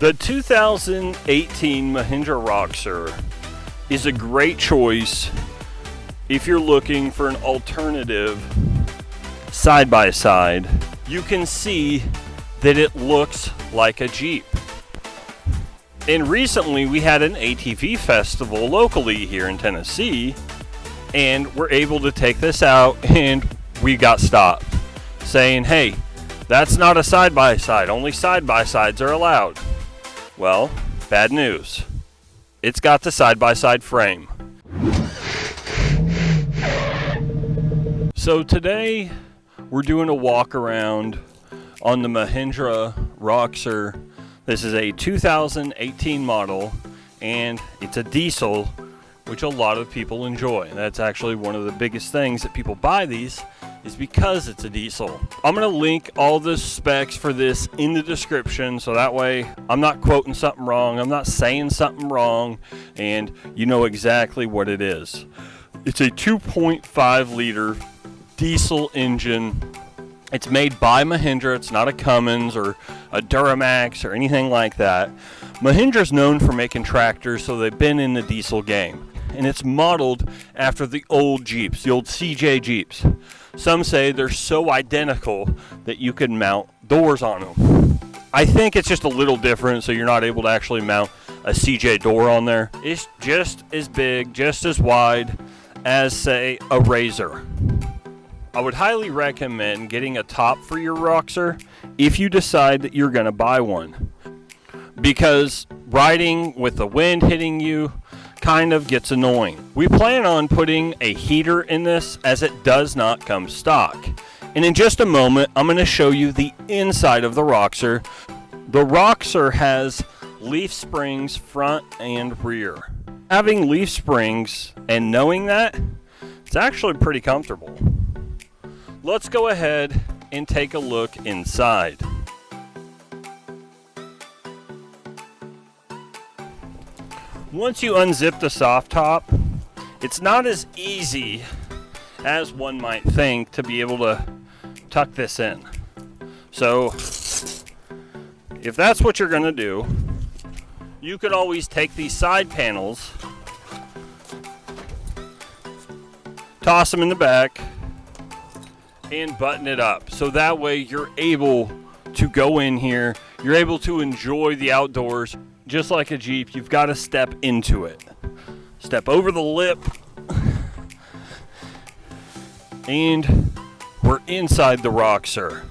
The 2018 Mahindra Roxor is a great choice if you're looking for an alternative side-by-side. You can see that it looks like a Jeep. And recently we had an ATV festival locally here in Tennessee, and we're able to take this out, and we got stopped saying, hey, that's not a side-by-side, only side-by-sides are allowed. Well, bad news. It's got the side-by-side frame. So today we're doing a walk around on the Mahindra Roxor. This is a 2018 model, and it's a diesel, which a lot of people enjoy. That's actually one of the biggest things that people buy these, is because it's a diesel. I'm gonna link all the specs for this in the description, so that way I'm not quoting something wrong, I'm not saying something wrong, and you know exactly what it is. It's a 2.5 liter diesel engine. It's made by Mahindra. It's not a Cummins or a Duramax or anything like that. Mahindra's known for making tractors, so they've been in the diesel game. And it's modeled after the old Jeeps, the old CJ Jeeps. Some say they're so identical that you can mount doors on them. I think it's just a little different, so you're not able to actually mount a CJ door on there. It's just as big, just as wide as, say, a Razor. I would highly recommend getting a top for your Roxor if you decide that you're going to buy one, because riding with the wind hitting you kind of gets annoying. We plan on putting a heater in this, as it does not come stock. And in just a moment, I'm going to show you the inside of the Roxor. The Roxor has leaf springs front and rear. Having leaf springs and knowing that, it's actually pretty comfortable. Let's go ahead and take a look inside. Once you unzip the soft top, it's not as easy as one might think to be able to tuck this in. So if that's what you're going to do, you could always take these side panels, toss them in the back, and button it up. So that way you're able to go in here, you're able to enjoy the outdoors. Just like a Jeep, you've got to step into it. Step over the lip. And we're inside the Roxor.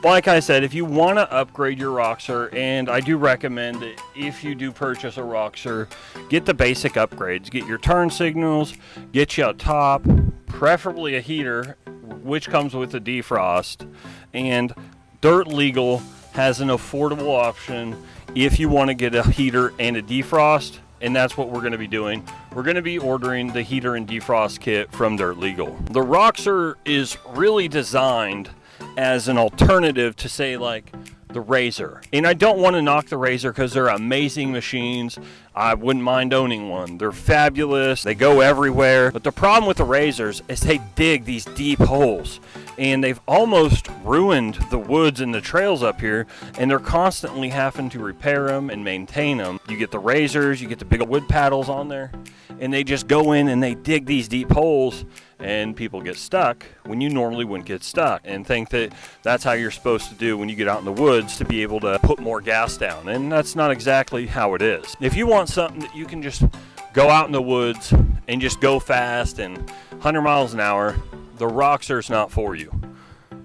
Like I said, if you want to upgrade your Roxor, and I do recommend that if you do purchase a Roxor, get the basic upgrades. Get your turn signals, get you a top, preferably a heater, which comes with a defrost, and Dirt Legal has an affordable option if you want to get a heater and a defrost, and that's what we're going to be doing. We're going to be ordering the heater and defrost kit from Dirt Legal. The Roxor is really designed as an alternative to, say, like the Razor. And I don't want to knock the Razor, because they're amazing machines. I wouldn't mind owning one. They're fabulous. They go everywhere. But the problem with the Razors is they dig these deep holes, and they've almost ruined the woods and the trails up here, and they're constantly having to repair them and maintain them. You get the Razors, you get the big wood paddles on there, and they just go in and they dig these deep holes, and people get stuck when you normally wouldn't get stuck, and think that that's how you're supposed to do when you get out in the woods to be able to put more gas down, and that's not exactly how it is. If you want something that you can just go out in the woods and just go fast and 100 miles an hour, the Roxor's not for you.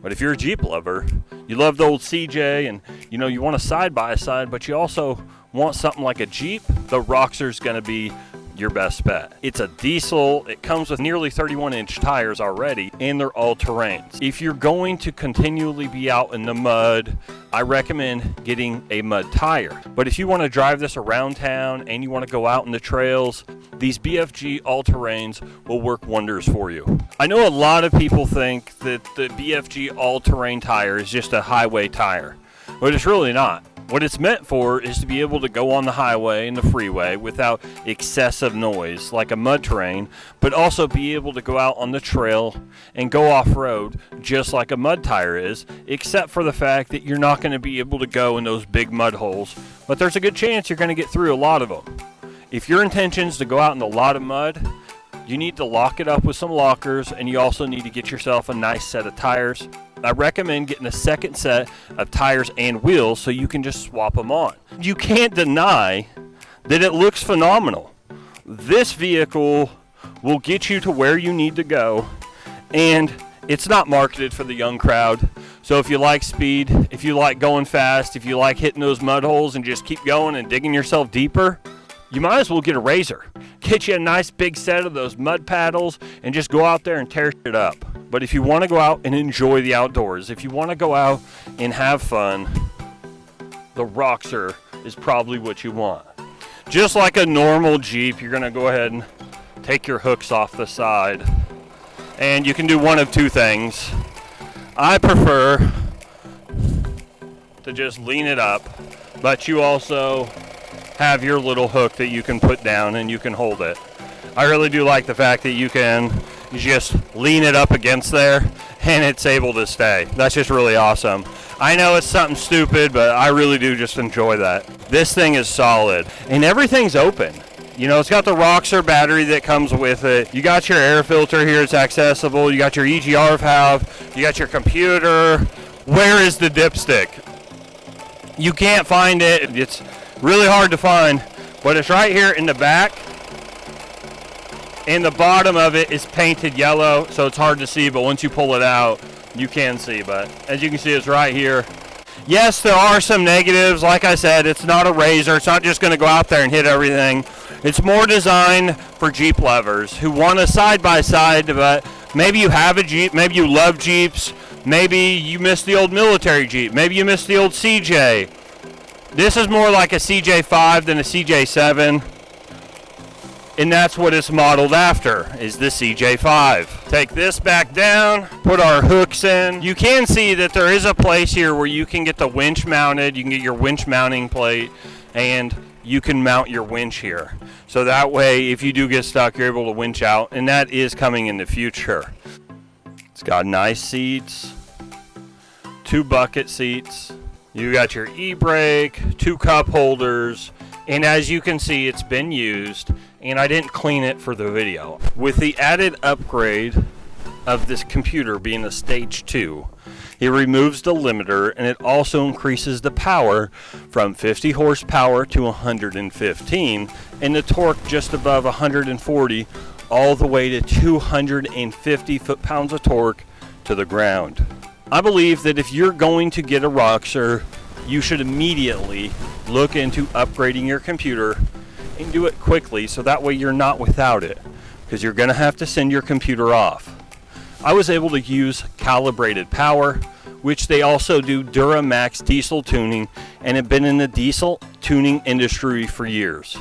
But if you're a Jeep lover, you love the old CJ, and you know you want a side-by-side, but you also want something like a Jeep, the Roxor's going to be your best bet. It's a diesel. It comes with nearly 31-inch tires already, and they're all terrains. If you're going to continually be out in the mud, I recommend getting a mud tire. But if you want to drive this around town and you want to go out in the trails, these BFG all-terrains will work wonders for you. I know a lot of people think that the BFG all-terrain tire is just a highway tire, but it's really not. What it's meant for is to be able to go on the highway and the freeway without excessive noise like a mud terrain, but also be able to go out on the trail and go off-road just like a mud tire is, except for the fact that you're not going to be able to go in those big mud holes, but there's a good chance you're going to get through a lot of them. If your intention is to go out in a lot of mud, you need to lock it up with some lockers, and you also need to get yourself a nice set of tires. I recommend getting a second set of tires and wheels so you can just swap them on. You can't deny that it looks phenomenal. This vehicle will get you to where you need to go, and it's not marketed for the young crowd. So if you like speed, if you like going fast, if you like hitting those mud holes and just keep going and digging yourself deeper, you might as well get a Razor. Get you a nice big set of those mud paddles and just go out there and tear it up. But if you want to go out and enjoy the outdoors, if you want to go out and have fun, the Roxor is probably what you want. Just like a normal Jeep, you're going to go ahead and take your hooks off the side. And you can do one of two things. I prefer to just lean it up, but you also have your little hook that you can put down and you can hold it. I really do like the fact that you can just lean it up against there and it's able to stay. That's just really awesome. I know it's something stupid, but I really do just enjoy that. This thing is solid and everything's open. You know, it's got the Roxor battery that comes with it. You got your air filter here, it's accessible. You got your EGR valve. You got your computer. Where is the dipstick? You can't find it. It's really hard to find, but it's right here in the back, and the bottom of it is painted yellow, so it's hard to see, but once you pull it out, you can see. But as you can see, it's right here. Yes, there are some negatives. Like I said, it's not a Razor. It's not just going to go out there and hit everything. It's more designed for Jeep lovers who want a side-by-side, but maybe you have a Jeep, maybe you love Jeeps, maybe you miss the old military Jeep, maybe you miss the old CJ. This is more like a CJ5 than a CJ7, and that's what it's modeled after, is the CJ5. Take this back down, put our hooks in. You can see that there is a place here where you can get the winch mounted. You can get your winch mounting plate, and you can mount your winch here. So that way, if you do get stuck, you're able to winch out, and that is coming in the future. It's got nice seats, 2 bucket seats. You got your e-brake, 2 cup holders, and as you can see, it's been used, and I didn't clean it for the video. With the added upgrade of this computer being a stage 2, it removes the limiter, and it also increases the power from 50 horsepower to 115, and the torque just above 140, all the way to 250 foot-pounds of torque to the ground. I believe that if you're going to get a Roxor, you should immediately look into upgrading your computer and do it quickly, so that way you're not without it, because you're going to have to send your computer off. I was able to use calibrated power, which they also do Duramax diesel tuning, and have been in the diesel tuning industry for years.